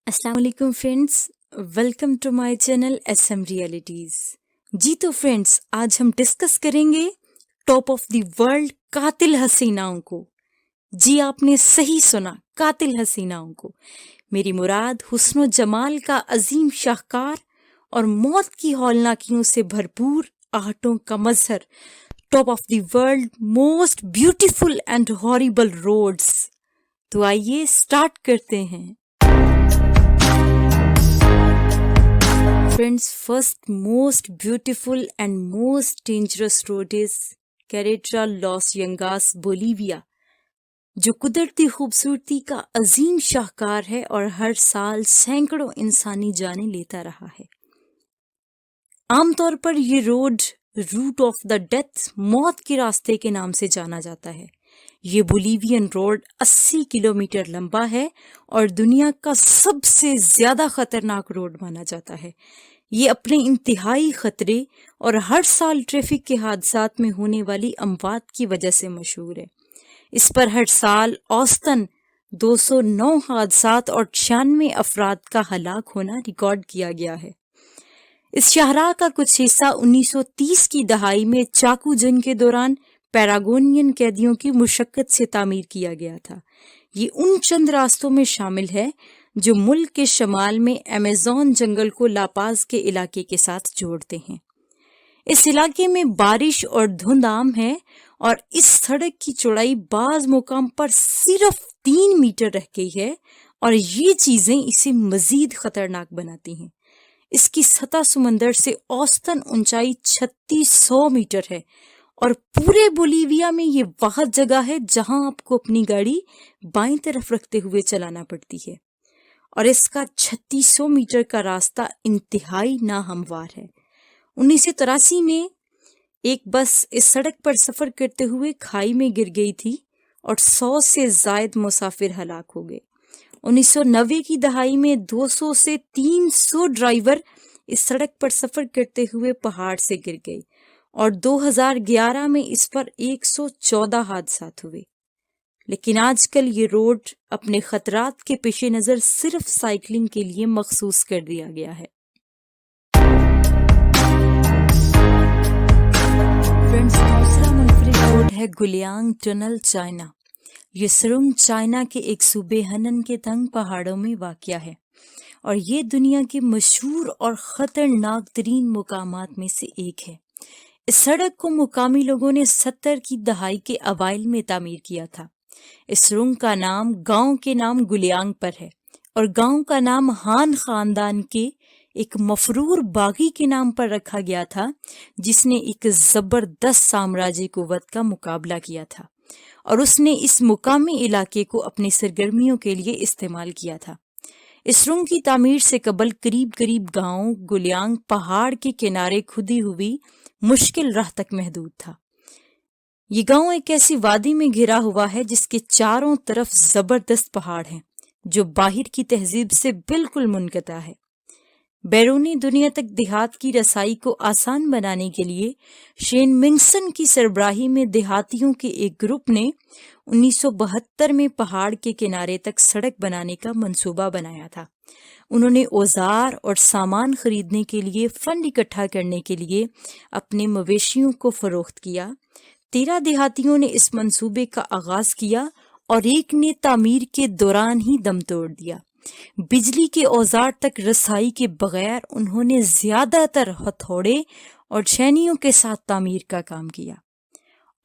अस्सलाम वालेकुम friends, welcome to my channel SM realities. जी तो फ्रेंड्स, आज हम डिस्कस करेंगे टॉप ऑफ द वर्ल्ड कातिल हसीनाओं को। जी आपने सही सुना, कातिल हसीनाओं को। मेरी मुराद हुस्नो जमाल का अजीम शाहकार और मौत की हौलनाकियों से भरपूर आहटों का मजहर, top of the world most beautiful and horrible roads. तो आइए स्टार्ट करते हैं। Friends, first most beautiful and most dangerous road is Querétaro Los Llagas, Bolivia, जो कुदरती खूबसूरती का अजीम शाहकार है और हर साल सैकड़ों इंसानी जानें लेता रहा है। आमतौर पर ये road root of the death, मौत के रास्ते के नाम से जाना जाता है। ये बोलिवियन रोड 80 किलोमीटर लंबा है और दुनिया का सबसे ज्यादा खतरनाक रोड माना जाता है। ये अपने इंतहाई खतरे और हर साल ट्रैफिक के हादसात में होने वाली अमवात की वजह से मशहूर है। इस पर हर साल औसतन 209 हादसात और 96 अफराद का हलाक होना रिकॉर्ड किया गया है। इस शाहराह का कुछ हिस्सा 1930 की दहाई में चाकू जंग के दौरान पैरागोनियन कैदियों की मुशक्कत से तामीर किया गया था। ये उन चंद रास्तों में शामिल है जो मुल्क के शमाल में अमेज़न जंगल को लापाज के इलाके के साथ जोड़ते हैं। इस इलाके में बारिश और धुंध आम है और इस सड़क की चौड़ाई बाज मुकाम पर सिर्फ 3 मीटर रह गई है और ये चीजें इसे मजीद खतरनाक बनाती हैं। इसकी सतह समंदर से औसतन ऊंचाई 3600 मीटर है और पूरे बोलिविया में ये वह जगह है जहां आपको अपनी गाड़ी बाईं तरफ रखते हुए चलाना पड़ती है और इसका 3600 मीटर का रास्ता इंतहाई नाहमवार है। 1983 में एक बस इस सड़क पर सफर करते हुए खाई में गिर गई थी और 100 से जायद मुसाफिर हलाक हो गए। 1990 की दहाई में 200 से 300 ड्राइवर इस सड़क पर सफर करते हुए पहाड़ से गिर गए और 2011 में इस पर 114 हादसात हुए। लेकिन आजकल ये रोड अपने खतरात के पेश नज़र सिर्फ साइकिलिंग के लिए मखसूस कर दिया गया है। फ्रेंड्स, दूसरा मुनफरिद रोड है गुलियांग टनल, चाइना। ये सुरंग चाइना के एक सूबे हनन के तंग पहाड़ों में वाक़या है और ये दुनिया के मशहूर और ख़तरनाक तरीन मुकामात में से एक है। इस सड़क को मुकामी लोगों ने 70 की दहाई के अवाइल में तामीर किया था। इस सुरंग का नाम गांव के नाम गुलियांग पर है और गांव का नाम हान खानदान के एक मफरूर बागी के नाम पर रखा गया था जिसने एक जबरदस्त साम्राज्य कुव्वत का मुकाबला किया था और उसने इस मुकामी इलाके को अपनी सरगर्मियों के लिए इस्तेमाल किया था। इस सुरंग की तामीर से कबल करीब करीब गांव गुलियांग पहाड़ के किनारे खुदी हुई मुश्किल राह तक महदूद था। ये गांव एक ऐसी वादी में घिरा हुआ है जिसके चारों तरफ जबरदस्त पहाड़ हैं जो बाहर की तहजीब से बिल्कुल मुनक़ता है। बैरूनी दुनिया तक देहात की रसाई को आसान बनाने के लिए शेन मिंगसन की सरबराही में देहातियों के एक ग्रुप ने 1972 में पहाड़ के किनारे तक सड़क बनाने का मंसूबा बनाया था। उन्होंने औजार और सामान खरीदने के लिए फंड इकट्ठा करने के लिए अपने मवेशियों को फरोख्त किया। 13 देहातियों ने इस मंसूबे का आगाज किया और एक ने तामीर के दौरान ही दम तोड़ दिया। बिजली के औजार तक रसाई के बगैर उन्होंने ज्यादातर हथौड़े और छेनियों के साथ तामीर का काम किया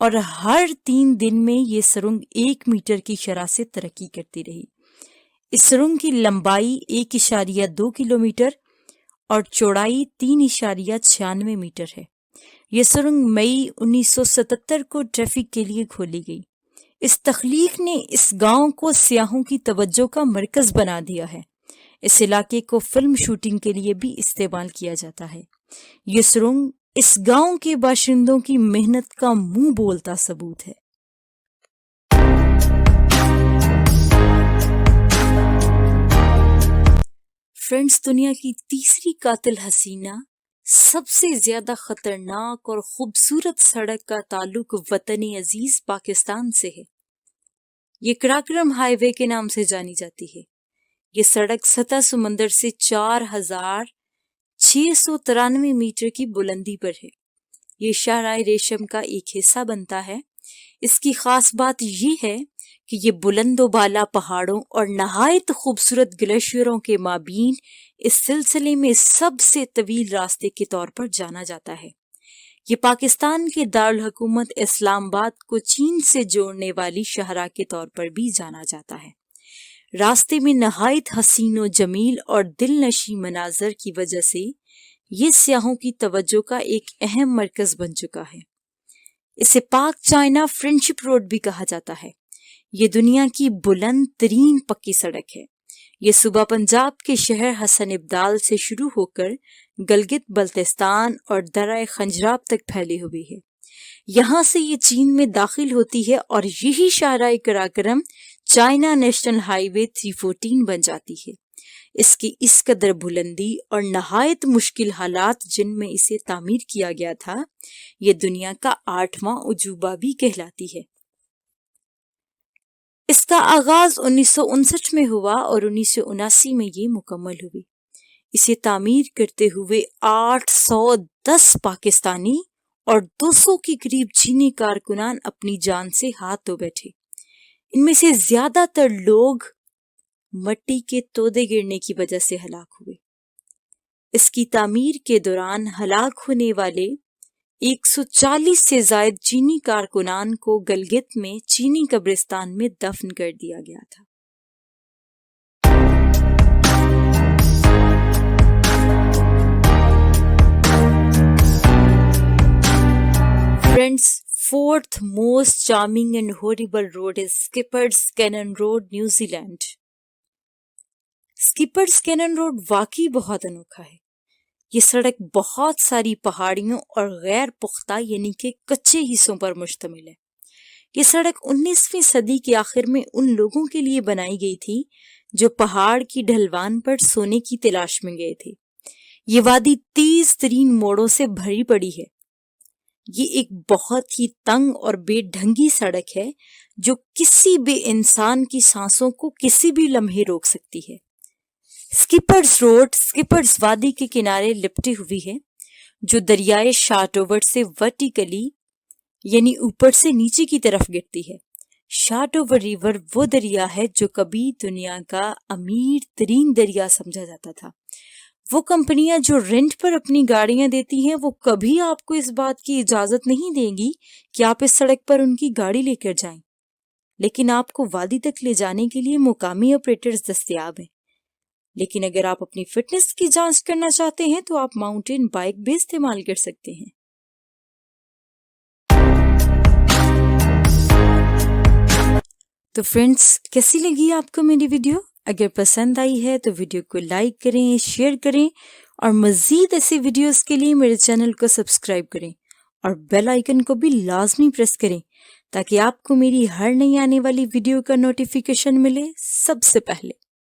और हर 3 दिन में ये सुरंग 1 मीटर की शरह से तरक्की करती रही। इस सुरंग की लंबाई 1.2 किलोमीटर और चौड़ाई 3.96 मीटर है। यह सुरंग मई 1977 को ट्रैफिक के लिए खोली गई। इस तख्लीक ने इस गांव को सियाहों की तवज्जो का मरकज बना दिया है। इस इलाके को फिल्म शूटिंग के लिए भी इस्तेमाल किया जाता है। ये सुरंग इस गांव के बाशिंदों की मेहनत का मुंह बोलता सबूत है। फ्रेंड्स, दुनिया की तीसरी कातिल हसीना, सबसे ज्यादा खतरनाक और खूबसूरत सड़क का ताल्लुक वतन अजीज पाकिस्तान से है। ये कराक्रम हाईवे के नाम से जानी जाती है। یہ سڑک سطح سمندر سے 4693 میٹر کی بلندی پر ہے۔ یہ شاہراہ ریشم کا ایک حصہ بنتا ہے۔ اس کی خاص بات یہ ہے کہ یہ بلند و بالا پہاڑوں اور نہایت خوبصورت گلیشیئروں کے مابین اس سلسلے میں سب سے طویل راستے کے طور پر جانا جاتا ہے۔ یہ پاکستان کے دارالحکومت اسلام آباد کو چین سے جوڑنے والی شاہراہ کے طور پر بھی جانا جاتا ہے۔ راستے میں نہایت حسین و جمیل اور دل نشیں مناظر کی وجہ سے یہ سیاحوں کی توجہ کا ایک اہم مرکز بن چکا ہے۔ اسے پاک چائنا فرینڈشپ روڈ بھی کہا جاتا ہے۔ یہ دنیا کی بلند ترین پکی سڑک ہے۔ یہ صوبہ پنجاب کے شہر حسن ابدال سے شروع ہو کر گلگت بلتستان اور درہ خنجراب تک پھیلی ہوئی ہے۔ یہاں سے یہ چین میں داخل ہوتی ہے اور یہی شاہراہ قراقرم چائنا نیشنل ہائی وے 314 بن جاتی ہے۔ اس کی اس قدر بلندی اور نہایت مشکل حالات جن میں اسے تعمیر کیا گیا تھا، یہ دنیا کا 8واں عجوبہ بھی کہلاتی ہے۔ اس کا آغاز 1959 میں ہوا اور 1979 میں یہ مکمل ہوئی۔ اسے تعمیر کرتے ہوئے 810 پاکستانی اور 200 کے قریب چینی کارکنان اپنی جان سے ہاتھ دھو بیٹھے۔ ان میں سے زیادہ تر لوگ مٹی کے تودے گرنے کی وجہ سے ہلاک ہوئے۔ اس کی تعمیر کے دوران ہلاک ہونے والے 140 سے زائد چینی کارکنان کو گلگت میں چینی قبرستان میں دفن کر دیا گیا تھا۔ Friends, fourth most charming and horrible road is Skipper's Cannon Road, New Zealand. Skipper's Cannon Road واقعی بہت انوکھا ہے۔ یہ سڑک بہت ساری پہاڑیوں اور غیر پختہ یعنی کہ کچے حصوں پر مشتمل ہے۔ یہ سڑک 19ویں صدی کے آخر میں ان لوگوں کے لیے بنائی گئی تھی جو پہاڑ کی ڈھلوان پر سونے کی تلاش میں گئے تھے۔ یہ وادی تیز ترین موڑوں سے بھری پڑی ہے۔ یہ ایک بہت ہی تنگ اور بے ڈھنگی سڑک ہے جو کسی بھی انسان کی سانسوں کو کسی بھی لمحے روک سکتی ہے۔ سکپرز روڈ سکپرز وادی کے کنارے لپٹی ہوئی ہے جو دریائے شاٹوور سے ورٹیکلی یعنی اوپر سے نیچے کی طرف گرتی ہے۔ شاٹوور ریور وہ دریا ہے جو کبھی دنیا کا امیر ترین دریا سمجھا جاتا تھا۔ وہ کمپنیاں جو رینٹ پر اپنی گاڑیاں دیتی ہیں وہ کبھی آپ کو اس بات کی اجازت نہیں دیں گی کہ آپ اس سڑک پر ان کی گاڑی لے کر جائیں، لیکن آپ کو وادی تک لے جانے کے لیے مقامی آپریٹرز دستیاب ہیں۔ لیکن اگر آپ اپنی فٹنس کی جانچ کرنا چاہتے ہیں تو آپ ماؤنٹین بائک بھی استعمال کر سکتے ہیں۔ تو فرینڈس، کیسی لگی آپ کو میری ویڈیو؟ اگر پسند آئی ہے تو ویڈیو کو لائک کریں، شیئر کریں اور مزید ایسے ویڈیوز کے لیے میرے چینل کو سبسکرائب کریں اور بیل آئیکن کو بھی لازمی پریس کریں تاکہ آپ کو میری ہر نئی آنے والی ویڈیو کا نوٹیفیکیشن ملے سب سے پہلے۔